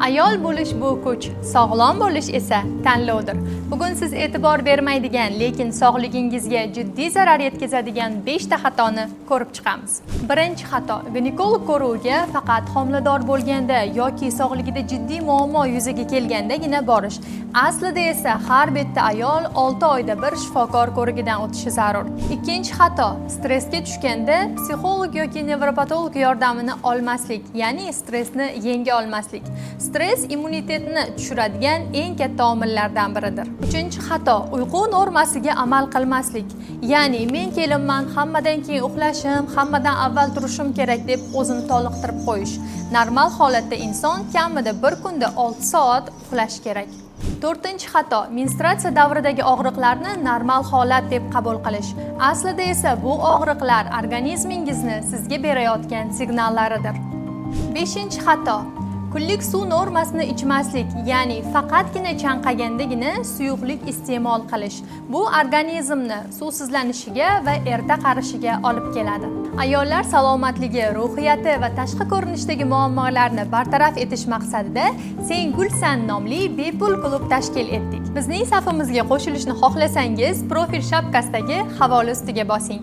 Ayol bo'lish bu kuch, sog'lom bo'lish esa tanlovdir. Bugun siz e'tibor bermaydigan, lekin sog'ligingizga jiddiy zarar yetkazadigan 5 ta xatoni ko'rib chiqamiz. Birinchi xato: ginekolog ko'ruviga faqat homilador bo'lganda yoki sog'ligida jiddiy muammo yuzaga kelgandagina borish. Aslida esa har bitta ayol 6 oyda bir shifokor ko'rigidan o'tishi zarur. Ikkinchi xato: stressga tushganda psixolog yoki nevropatolog yordamini olmaslik, ya'ni stressni yenga olmaslik. Stress immunitetni tushiradigan eng katta omillardan biridir. Uchinchi xato: uyqu normasiga amal qilmaslik. Ya'ni men kelinman, hammadan keyin uxlashim, hammadan avval turishim kerak deb o'zini toliqtirib qo'yish. Normal holatda inson kamida bir kunda 6 soat uxlash kerak. To'rtinchi xato: menstruatsiya davridagi og'riqlarni normal holat deb qabul qilish. Aslida esa bu og'riqlar organizmingizni sizga berayotgan signallaridir. Beshinchi xato: kunlik suv normasini ichmaslik, ya'ni faqatgina chanqagandagina suyuqlik iste'mol qilish. Bu organizmni suvsizlanishiga va erta qarishiga olib keladi. Ayollar salomatligi, ruhiyati va tashqi ko'rinishdagi muammolarni bartaraf etish maqsadida Sen Gulsan nomli bepul klub tashkil etdik. Bizning safimizga qo'shilishni xohlasangiz, profil shapkasidagi havola ustiga bosing.